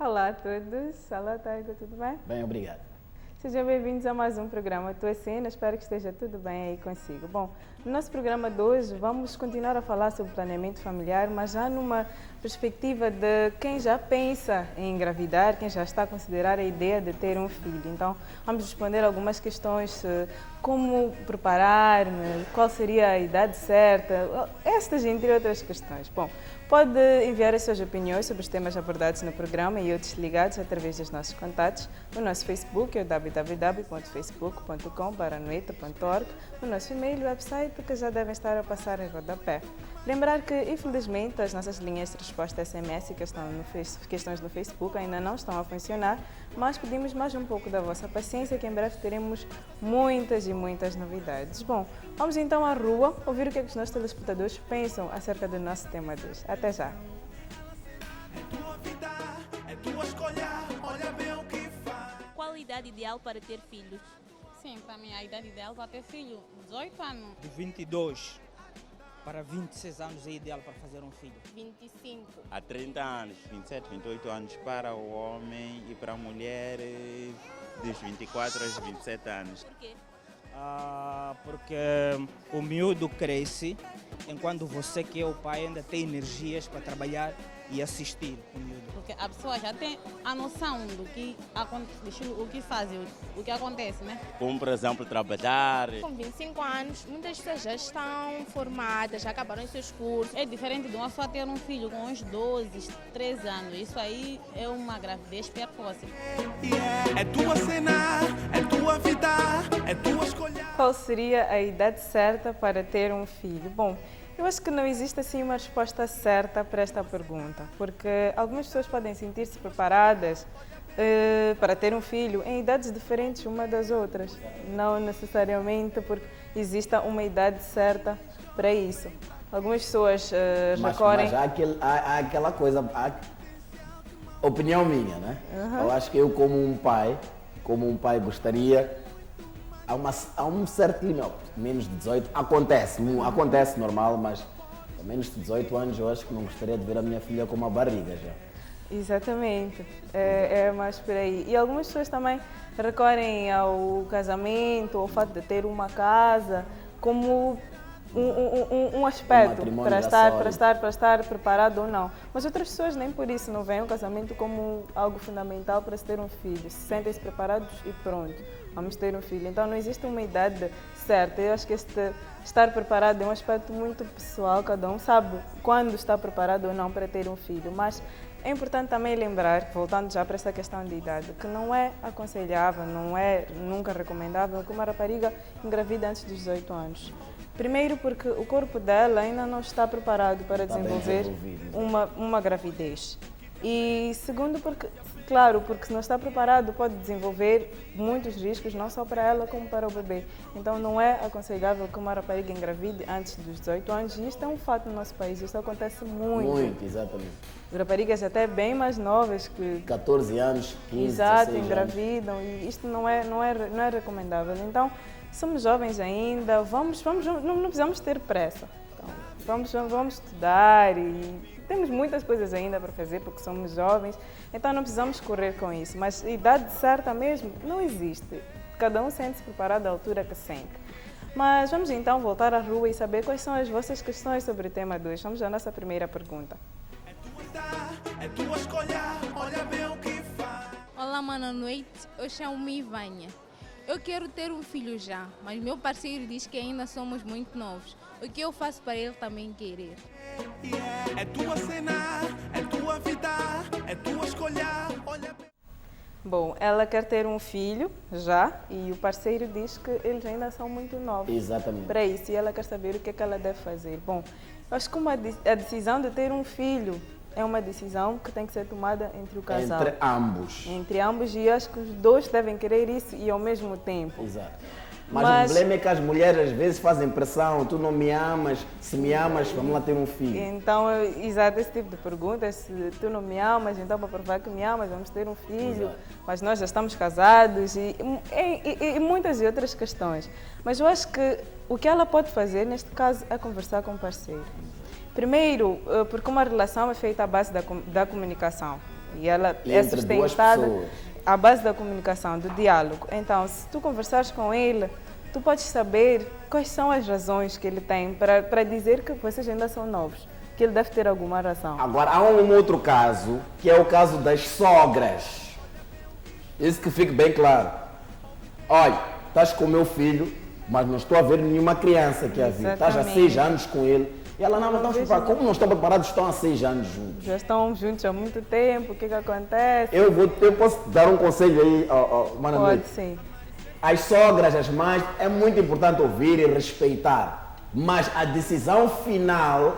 Olá a todos, olá Taigo, tudo bem? Bem, obrigado. Sejam bem-vindos a mais um programa Tua Cena, espero que esteja tudo bem aí consigo. Bom, no nosso programa de hoje vamos continuar a falar sobre planeamento familiar, mas já numa perspectiva de quem já pensa em engravidar, quem já está a considerar a ideia de ter um filho. Então, vamos responder algumas questões, como preparar-me, qual seria a idade certa, estas entre outras questões. Bom, pode enviar as suas opiniões sobre os temas abordados no programa e outros ligados através dos nossos contatos. O nosso Facebook é o www.facebook.com/noeta.org, o nosso e-mail e website que já devem estar a passar em rodapé. Lembrar que, infelizmente, as nossas linhas de resposta SMS que estão questões no Facebook ainda não estão a funcionar, mas pedimos mais um pouco da vossa paciência que em breve teremos muitas e muitas novidades. Bom, vamos então à rua ouvir o que é que os nossos telespectadores pensam acerca do nosso tema de hoje. Até já! É tua vida, é tua escolha, olha bem o que faz. Qual a idade ideal para ter filhos? Sim, para mim a idade ideal para ter filho, 18 anos. De 22 para 26 anos é ideal para fazer um filho. 25. Há 30 anos, 27, 28 anos para o homem e para a mulher dos 24 aos 27 anos. Por quê? Porque o miúdo cresce enquanto você que é o pai ainda tem energias para trabalhar e assistir o miúdo. Porque a pessoa já tem a noção do que acontece, o que faz, o que acontece, né? Como, por exemplo, trabalhar. Com 25 anos, muitas pessoas já estão formadas, já acabaram os seus cursos. É diferente de uma pessoa ter um filho com uns 12, 13 anos. Isso aí é uma gravidez precoce. É tua cena, é tua vida, é tua escolha. Qual seria a idade certa para ter um filho? Bom, eu acho que não existe assim uma resposta certa para esta pergunta, porque algumas pessoas podem sentir-se preparadas para ter um filho em idades diferentes uma das outras, não necessariamente porque exista uma idade certa para isso. Algumas pessoas recorrem... Mas há aquela coisa, opinião minha, né? Eu acho que eu como um pai gostaria, há um certo limite, menos de 18, acontece normal, mas a menos de 18 anos eu acho que não gostaria de ver a minha filha com uma barriga já. Exatamente, é mais por aí. E algumas pessoas também recorrem ao casamento, ao fato de ter uma casa, como um aspecto para estar preparado ou não. Mas outras pessoas nem por isso não veem o casamento como algo fundamental para se ter um filho. Se sentem-se preparados e pronto, vamos ter um filho. Então não existe uma idade certa. Eu acho que estar preparado é um aspecto muito pessoal, cada um sabe quando está preparado ou não para ter um filho. Mas é importante também lembrar, voltando já para esta questão de idade, que não é aconselhável, não é nunca recomendável que uma rapariga engravida antes dos 18 anos. Primeiro porque o corpo dela ainda não está preparado para desenvolver uma gravidez. E segundo porque, claro, porque se não está preparado pode desenvolver muitos riscos, não só para ela como para o bebê. Então não é aconselhável que uma rapariga engravide antes dos 18 anos e isto é um fato no nosso país, isso acontece muito. Muito, exatamente. Raparigas até bem mais novas que 14 anos, 15, exato, 16 engravidam e isto não é recomendável. Então, somos jovens ainda, não precisamos ter pressa. Então, vamos estudar e temos muitas coisas ainda para fazer porque somos jovens, então não precisamos correr com isso. Mas idade certa mesmo não existe. Cada um sente-se preparado à altura que sente. Mas vamos então voltar à rua e saber quais são as vossas questões sobre o tema de hoje. Vamos à nossa primeira pergunta. É tua escolha, olha bem o que faz. Olá, boa noite. Eu chamo-me Ivânia. Eu quero ter um filho já, mas meu parceiro diz que ainda somos muito novos. O que eu faço para ele também querer? É tua cena, é tua vida, é tua escolha, olha bem. Bom, ela quer ter um filho já e o parceiro diz que eles ainda são muito novos. Exatamente. Para isso, e ela quer saber o que é que ela deve fazer. Bom, eu acho que a decisão de ter um filho é uma decisão que tem que ser tomada entre o casal. Entre ambos. Entre ambos, e eu acho que os dois devem querer isso e ao mesmo tempo. Exato. Mas o problema é que as mulheres às vezes fazem pressão, tu não me amas, se me amas, vamos lá ter um filho. Então, exato, esse tipo de perguntas, se tu não me amas, então para provar que me amas, vamos ter um filho, exato. Mas nós já estamos casados e muitas outras questões. Mas eu acho que o que ela pode fazer, neste caso, é conversar com o parceiro. Primeiro, porque uma relação é feita à base da comunicação. E ela é Entre duas sustentada pessoas. à base da comunicação, do diálogo. Então, se tu conversares com ele, tu podes saber quais são as razões que ele tem para dizer que vocês ainda são novos, que ele deve ter alguma razão. Agora, há um outro caso, que é o caso das sogras. Isso que fique bem claro. Olha, estás com o meu filho, mas não estou a ver nenhuma criança aqui a vir. Estás há 6 anos com ele. E ela, não estamos preparados. Como não estão preparados, estão há 6 anos juntos. Já estão juntos há muito tempo, o que acontece? Eu posso te dar um conselho aí, Mana Pode, Noite. sim. As sogras, as mães, é muito importante ouvir e respeitar. Mas a decisão final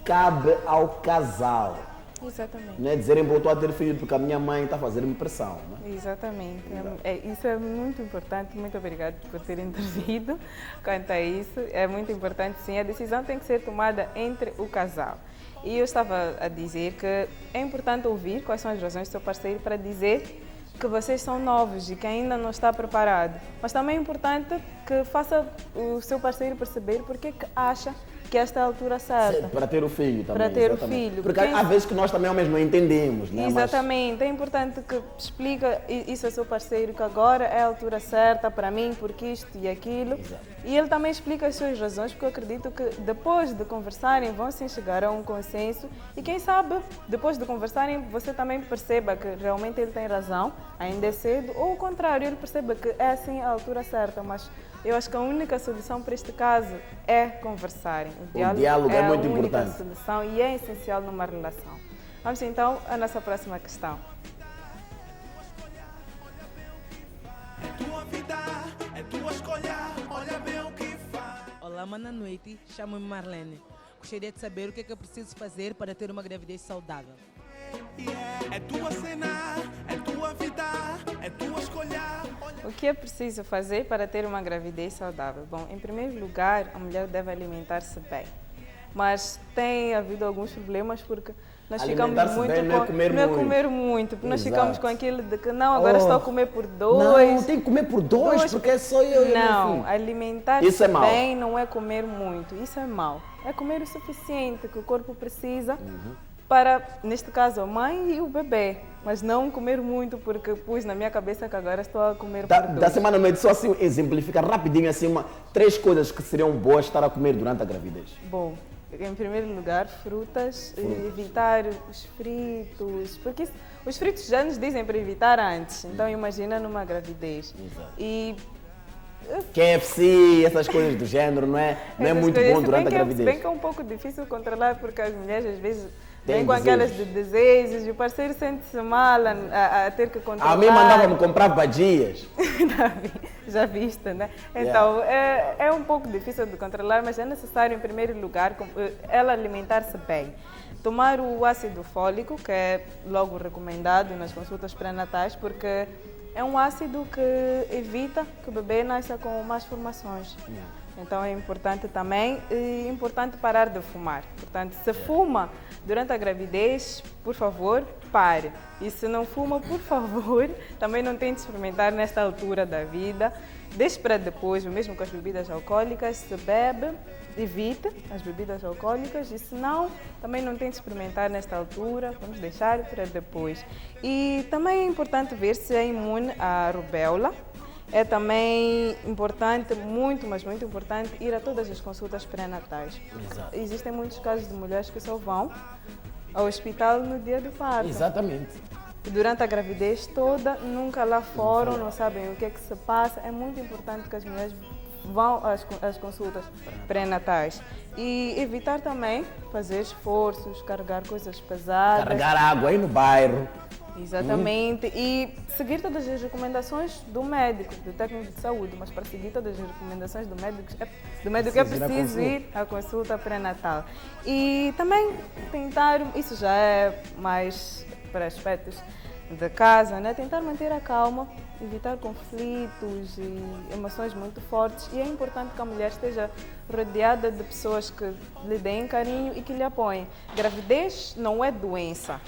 cabe ao casal. Exatamente. Não é dizerem, estou a ter filho porque a minha mãe está a fazer-me pressão. Não é? Exatamente. Isso é muito importante. Muito obrigada por ter intervido quanto a isso. É muito importante, sim. A decisão tem que ser tomada entre o casal. E eu estava a dizer que é importante ouvir quais são as razões do seu parceiro para dizer que vocês são novos e que ainda não está preparado. Mas também é importante que faça o seu parceiro perceber porque que acha que esta é a altura certa. Para ter o filho também. Para ter o exatamente. filho. Porque há vezes que nós também ao mesmo não entendemos, né? Exatamente. É importante que explique isso ao seu parceiro, que agora é a altura certa para mim, porque isto e aquilo. Exato. E ele também explica as suas razões, porque eu acredito que depois de conversarem vão sim chegar a um consenso e quem sabe, depois de conversarem, você também perceba que realmente ele tem razão, ainda é cedo, ou o contrário, ele perceba que é assim a altura certa, mas eu acho que a única solução para este caso é conversarem. O diálogo é muito a única importante. solução e é essencial numa relação. Vamos então à nossa próxima questão. É tua vida, é tua escolha, olha bem o que faz. Olá, Mana Noite, chamo-me Marlene. Gostaria de saber o que é que eu preciso fazer para ter uma gravidez saudável. É tua cena, é tua vida, é tua escolha. O que é preciso fazer para ter uma gravidez saudável? Bom, em primeiro lugar, a mulher deve alimentar-se bem. Mas tem havido alguns problemas porque nós ficamos muito bem, não é comer muito. Porque nós Exato. ficamos com aquilo de que não, agora estou a comer por 2. Não, tem que comer por 2 porque é só eu e Não, meu filho. alimentar-se Isso é mau. bem não é comer muito. Isso é mau. É comer o suficiente que o corpo precisa para, neste caso, a mãe e o bebê. Mas não comer muito porque pus na minha cabeça que agora estou a comer por 2. Da semana noite, só assim exemplificar rapidinho assim, 3 coisas que seriam boas estar a comer durante a gravidez. Bom, em primeiro lugar, frutas, evitar os fritos, porque os fritos já nos dizem para evitar antes, então imagina numa gravidez. Exato. E KFC, essas coisas do género, não é muito bom durante a Se gravidez. bem que é um pouco difícil controlar, porque as mulheres às vezes Tem vêm com aquelas de desejos. desejos e o parceiro sente-se mal a ter que controlar. A mim mandava-me comprar badias. Já viste, né? Então, é um pouco difícil de controlar, mas é necessário, em primeiro lugar, ela alimentar-se bem. Tomar o ácido fólico, que é logo recomendado nas consultas pré-natais, porque é um ácido que evita que o bebê nasça com mais formações. Então, é importante também, e importante parar de fumar. Portanto, se fuma durante a gravidez, por favor, pare. E se não fuma, por favor, também não tente experimentar nesta altura da vida. Deixe para depois, mesmo com as bebidas alcoólicas, se bebe, evite as bebidas alcoólicas e se não, também não tente experimentar nesta altura, vamos deixar para depois. E também é importante ver se é imune à rubéola. É também importante, muito, mas muito importante, ir a todas as consultas pré-natais. Existem muitos casos de mulheres que só vão ao hospital no dia do parto. Exatamente. Durante a gravidez toda, nunca lá foram, não sabem o que é que se passa. É muito importante que as mulheres vão às consultas pré-natais. E evitar também fazer esforços, carregar coisas pesadas. Carregar água aí no bairro. Exatamente. E seguir todas as recomendações do médico, do técnico de saúde. Mas para seguir todas as recomendações do médico é preciso ir à consulta pré-natal. E também tentar, isso já é mais para aspectos da casa, né? Tentar manter a calma, evitar conflitos e emoções muito fortes. E é importante que a mulher esteja rodeada de pessoas que lhe deem carinho e que lhe apoiem. Gravidez não é doença,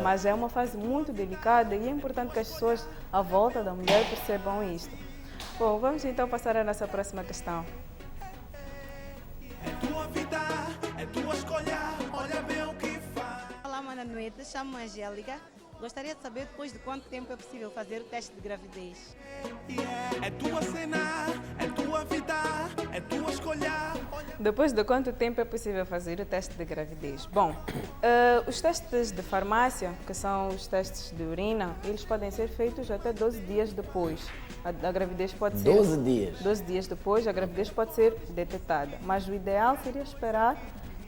mas é uma fase muito delicada e é importante que as pessoas à volta da mulher percebam isto. Bom, vamos então passar à nossa próxima questão. É tua vida, é tua escolha, olha bem o que faz. Olá, Mana boa noite. Chamo-me Angélica. Gostaria de saber depois de quanto tempo é possível fazer o teste de gravidez. É tua cena, é tua vida, é tua escolha. Depois de quanto tempo é possível fazer o teste de gravidez? Bom, os testes de farmácia, que são os testes de urina, eles podem ser feitos até 12 dias depois. A gravidez pode ser... 12 dias? 12 dias depois, a gravidez pode ser detectada. Mas o ideal seria esperar,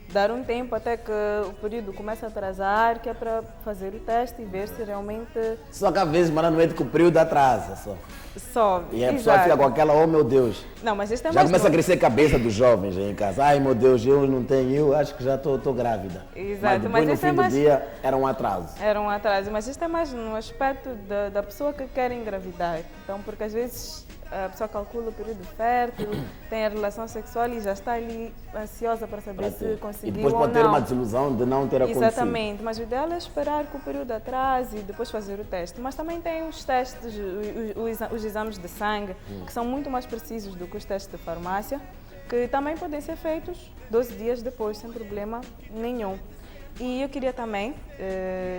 dar um tempo até que o período comece a atrasar, que é para fazer o teste e ver se realmente... Só que às vezes, mas não é que o período atrasa só. Só, E a pessoa fica com aquela, oh meu Deus. Não, mas este é Já mais começa a novo. crescer a cabeça dos jovens aí em casa. Ai meu Deus, eu não tenho, eu acho que já estou grávida. Exato, Mas depois mas no esse fim é do mais... dia era um atraso. Era um atraso, mas isto é mais no aspecto da pessoa que quer engravidar. Então, porque às vezes a pessoa calcula o período fértil, tem a relação sexual e já está ali ansiosa para saber se conseguiu E depois ou pode não. ter uma desilusão de não ter acontecido. Exatamente, mas o ideal é esperar que o período atrase e depois fazer o teste. Mas também tem os testes, os exames de sangue, que são muito mais precisos do que os testes de farmácia, que também podem ser feitos 12 dias depois, sem problema nenhum. E eu queria também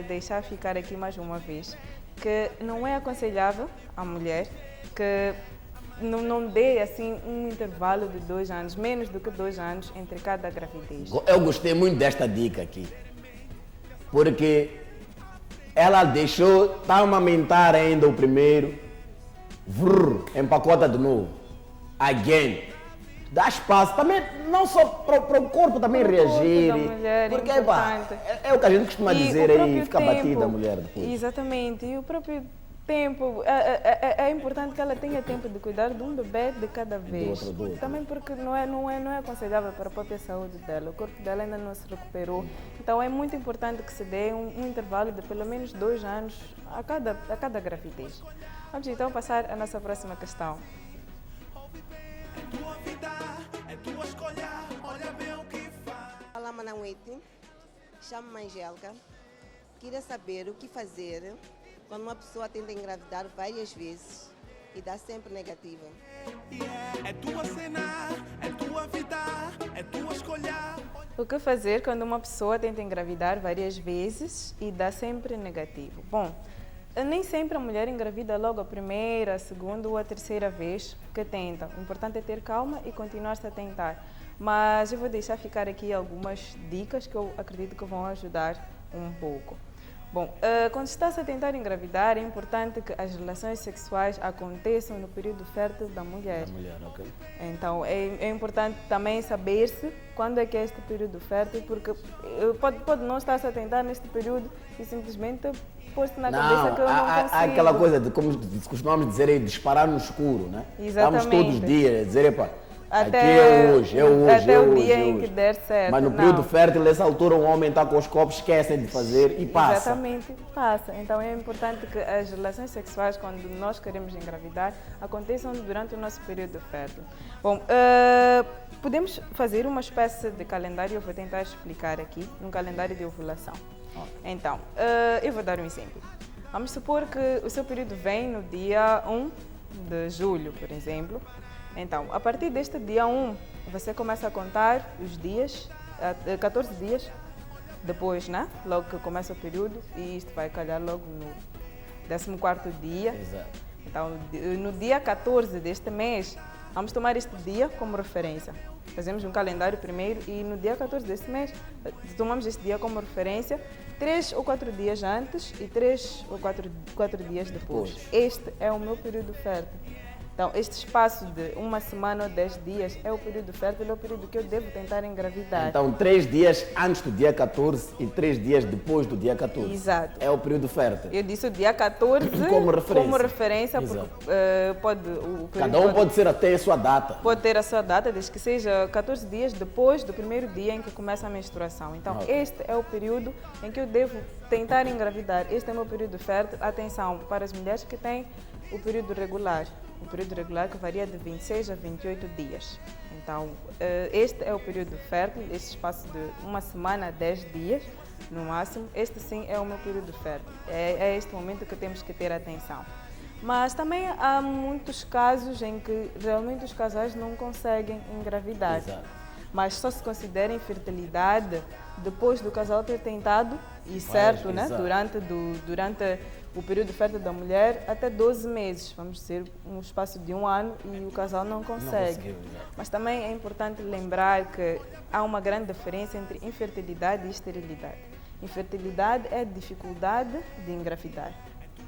deixar ficar aqui mais uma vez que não é aconselhável à mulher que não dê assim um intervalo de 2 anos, menos do que 2 anos entre cada gravidez. Eu gostei muito desta dica aqui. Porque ela deixou, está a amamentar ainda o primeiro, empacota de novo, again. Dá espaço também, não só para o corpo também Pro reagir. corpo da mulher, porque importante. é o que a gente costuma E dizer o aí, próprio fica tempo, batida a mulher depois. Exatamente, e o próprio tempo, é importante que ela tenha tempo de cuidar de um bebê de cada vez. Do outro. Também porque não é aconselhável para a própria saúde dela, o corpo dela ainda não se recuperou. Então é muito importante que se dê um intervalo de pelo menos 2 anos a cada gravidez. Vamos então passar à nossa próxima questão. É tua vida, é tua escolha. Olha bem o que faz. Olá, Manauete. Chamo-me Angélica. Queria saber o que fazer quando uma pessoa tenta engravidar várias vezes e dá sempre negativa. É tua cena, é tua vida, é tua escolha. O que fazer quando uma pessoa tenta engravidar várias vezes e dá sempre negativo? Bom, nem sempre a mulher engravida logo a primeira, a segunda ou a terceira vez que tenta. O importante é ter calma e continuar-se a tentar. Mas eu vou deixar ficar aqui algumas dicas que eu acredito que vão ajudar um pouco. Bom, quando está-se a tentar engravidar, é importante que as relações sexuais aconteçam no período fértil da mulher. Ok. Então, é importante também saber-se quando é que é este período fértil, porque pode não estar-se a tentar neste período e simplesmente pôr-se na cabeça que eu não consigo. Há aquela coisa de, como costumamos dizer aí, disparar no escuro, né? Exatamente. Estamos todos os dias a dizer, epa, Até, aqui é hoje, até o hoje, dia é em hoje. que der certo. Mas no não. período fértil, nessa altura, um homem está com os copos, esquecem de fazer e passa. Exatamente, passa. Então é importante que as relações sexuais, quando nós queremos engravidar, aconteçam durante o nosso período fértil. Bom, podemos fazer uma espécie de calendário, eu vou tentar explicar aqui, um calendário de ovulação. Então, eu vou dar um exemplo. Vamos supor que o seu período vem no dia 1 de julho, por exemplo. Então, a partir deste dia 1, você começa a contar os dias, 14 dias depois, né? Logo que começa o período, e isto vai calhar logo no 14º dia. Exato. Então, no dia 14 deste mês, vamos tomar este dia como referência. Fazemos um calendário primeiro e no dia 14 deste mês, tomamos este dia como referência 3 ou 4 dias antes e 3 ou 4 dias depois. Este é o meu período fértil. Então, este espaço de 1 semana ou 10 dias é o período fértil, é o período que eu devo tentar engravidar. Então, 3 dias antes do dia 14 e 3 dias depois do dia 14. Exato. É o período fértil. Eu disse o dia 14 como referência, porque cada um pode ser até a sua data. Pode ter a sua data, desde que seja 14 dias depois do primeiro dia em que começa a menstruação. Então, este é o período em que eu devo tentar engravidar. Este é o meu período fértil. Atenção para as mulheres que têm o período regular. O período regular que varia de 26 a 28 dias. Então, este é o período fértil, este espaço de 1 semana a 10 dias, no máximo. Este sim é o meu período fértil. É este momento que temos que ter atenção. Mas também há muitos casos em que realmente os casais não conseguem engravidar. Exato. mas só se considera infertilidade depois do casal ter tentado, e certo, né? Durante o período fértil da mulher, até 12 meses, vamos dizer, um espaço de 1 ano, e o casal não consegue. Mas também é importante lembrar que há uma grande diferença entre infertilidade e esterilidade. Infertilidade é dificuldade de engravidar.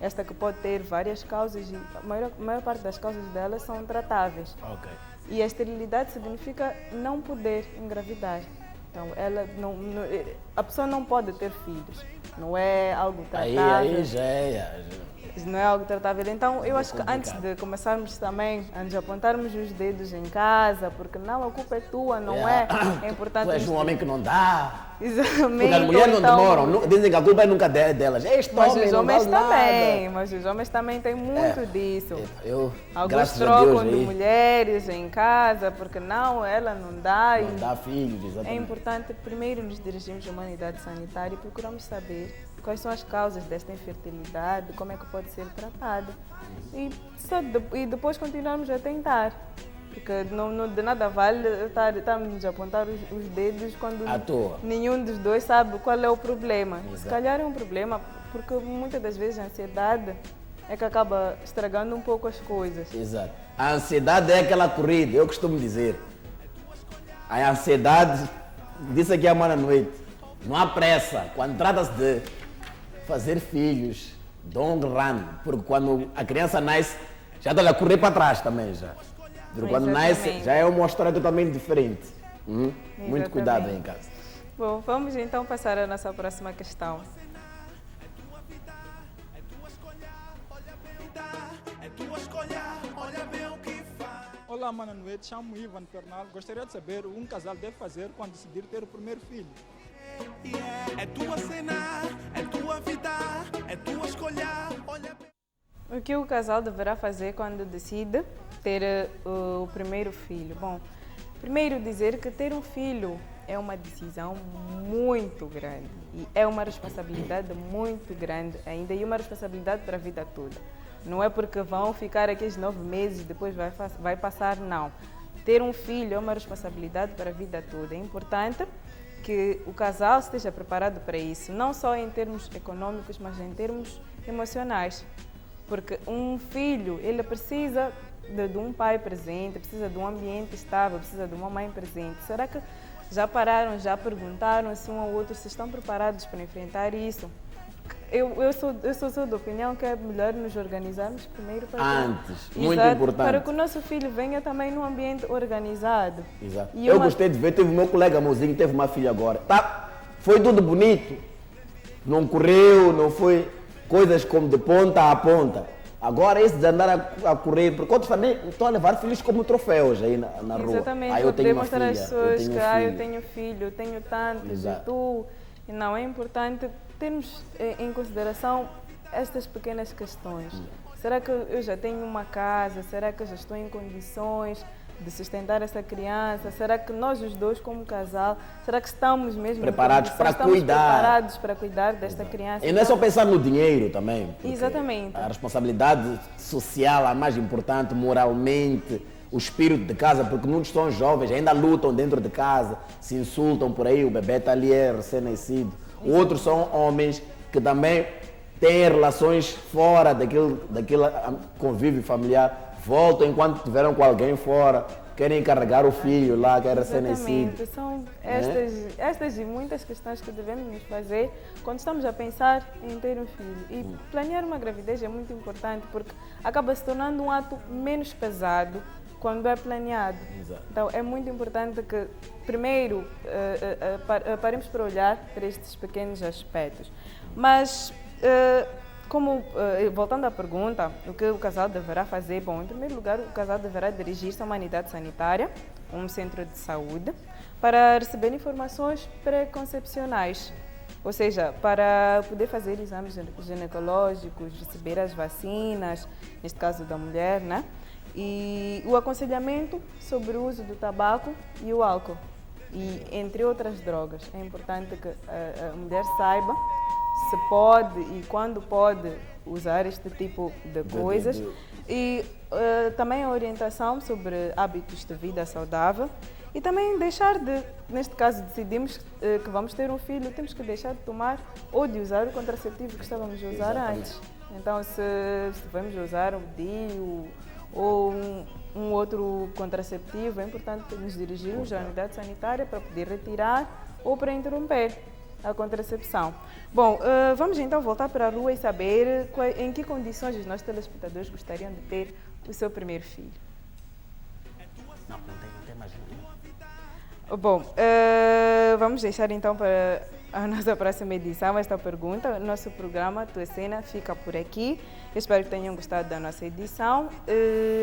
Esta que pode ter várias causas e a maior parte das causas delas são tratáveis. Ok. E a esterilidade significa não poder engravidar. Então, a pessoa não pode ter filhos. Não é algo tratável. Aí já é. Não é algo tratável. Então, eu acho que antes de começarmos também a nos apontarmos os dedos em casa, porque não, a culpa é tua, não é? É importante. Tu és um homem que não dá. Exatamente. Porque as mulheres não demoram. Dizem que a culpa nunca é delas. Mas os homens também. Mas os homens também têm muito disso. Alguns trocam de mulheres em casa, porque não, ela não dá. Não dá filhos, exatamente. É importante, primeiro, nos dirigirmos à humanidade sanitária e procuramos saber quais são as causas desta infertilidade, como é que pode ser tratada. E depois continuarmos a tentar. Porque de nada vale estarmos a apontar os dedos quando nenhum dos dois sabe qual é o problema. Exato. Se calhar é um problema, porque muitas das vezes a ansiedade é que acaba estragando um pouco as coisas. Exato. A ansiedade é aquela corrida, eu costumo dizer. A ansiedade, disse aqui a Mana Noite, não há pressa. Quando trata-se de fazer filhos, don't run, porque quando a criança nasce, já está a correr para trás também já. Quando nasce, já é uma história totalmente diferente. Muito cuidado aí em casa. Bom, vamos então passar à nossa próxima questão. Olá, Mana Noite, chamo-me Ivan Pernal. Gostaria de saber o que um casal deve fazer quando decidir ter o primeiro filho. É tua cena, é tua vida, é tua escolha. O que o casal deverá fazer quando decide ter o primeiro filho? Bom, primeiro dizer que ter um filho é uma decisão muito grande e é uma responsabilidade muito grande ainda e uma responsabilidade para a vida toda. Não é porque vão ficar aqueles 9 meses e depois vai passar, não. Ter um filho é uma responsabilidade para a vida toda. É importante que o casal esteja preparado para isso, não só em termos econômicos, mas em termos emocionais. Porque um filho, ele precisa de um pai presente, precisa de um ambiente estável, precisa de uma mãe presente. Será que já pararam, já perguntaram se um ou outro se estão preparados para enfrentar isso? Eu sou da opinião que é melhor nos organizarmos primeiro para muito importante. Para que o nosso filho venha também num ambiente organizado. Exato. Eu gostei de ver, teve o meu colega Mozinho, teve uma filha agora. Foi tudo bonito. Não correu, não foi coisas como de ponta a ponta. Agora esse de andar a correr, porque outros também estão a levar filhos como troféus aí na rua. Exatamente, eu tenho mostrar às pessoas que eu tenho filho, eu tenho tantos, exato. E tu. E não, é importante termos em consideração estas pequenas questões. Será que eu já tenho uma casa? Será que eu já estou em condições de sustentar essa criança? Será que nós os dois como casal, será que estamos mesmo preparados para cuidar desta criança? E não é só pensar no dinheiro também. Exatamente. A responsabilidade social é a mais importante, moralmente, o espírito de casa, porque muitos são jovens, ainda lutam dentro de casa, se insultam por aí, o bebê está ali, é recém-nascido. Outros são homens que também têm relações fora daquele convívio familiar, voltam enquanto estiveram com alguém fora, querem carregar o filho lá, que é recém-nascido. São estas e muitas questões que devemos nos fazer quando estamos a pensar em ter um filho. E planear uma gravidez é muito importante porque acaba se tornando um ato menos pesado quando é planeado. Exato. Então é muito importante que primeiro paremos para olhar para estes pequenos aspectos. Mas voltando à pergunta, o que o casal deverá fazer? Bom, em primeiro lugar, o casal deverá dirigir-se a uma unidade sanitária, um centro de saúde, para receber informações pré-concepcionais, ou seja, para poder fazer exames ginecológicos, receber as vacinas, neste caso da mulher, né? E o aconselhamento sobre o uso do tabaco e o álcool, e entre outras drogas. É importante que a mulher saiba se pode e quando pode usar este tipo de coisas. E também a orientação sobre hábitos de vida saudável e também deixar de, neste caso decidimos que vamos ter um filho, temos que deixar de tomar ou de usar o contraceptivo que estávamos a usar antes. Então se vamos usar o DIU ou um outro contraceptivo, é importante nos dirigirmos à unidade sanitária para poder retirar ou para interromper a contracepção. Bom, vamos então voltar para a rua e saber em que condições os nossos telespectadores gostariam de ter o seu primeiro filho. Não tem mais nenhum. Bom, vamos deixar então para a nossa próxima edição esta pergunta. O nosso programa Tua Cena fica por aqui. Eu espero que tenham gostado da nossa edição.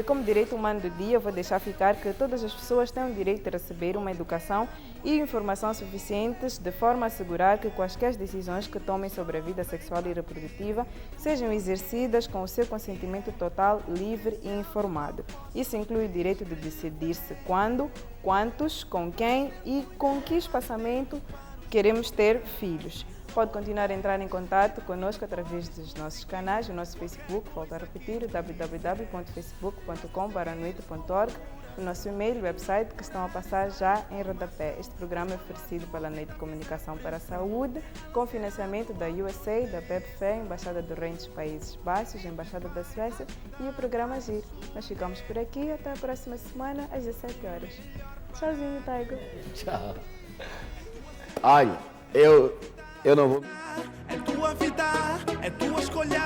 Como direito humano do dia, eu vou deixar ficar que todas as pessoas têm o direito de receber uma educação e informação suficientes de forma a assegurar que quaisquer decisões que tomem sobre a vida sexual e reprodutiva sejam exercidas com o seu consentimento total, livre e informado. Isso inclui o direito de decidir-se quando, quantos, com quem e com que espaçamento queremos ter filhos. Pode continuar a entrar em contato conosco através dos nossos canais, o nosso Facebook, volto a repetir, www.facebook.com/noite.org, o nosso e-mail, o website que estão a passar já em rodapé. Este programa é oferecido pela Noite de Comunicação para a Saúde, com financiamento da USA, da PEPFE, Embaixada do Reino dos Países Baixos, Embaixada da Suécia e o programa GIR. Nós ficamos por aqui, até a próxima semana, às 17 horas. Tchauzinho, Taigo. Tchau. Olha, eu não vou... É tua vida, é tua escolha.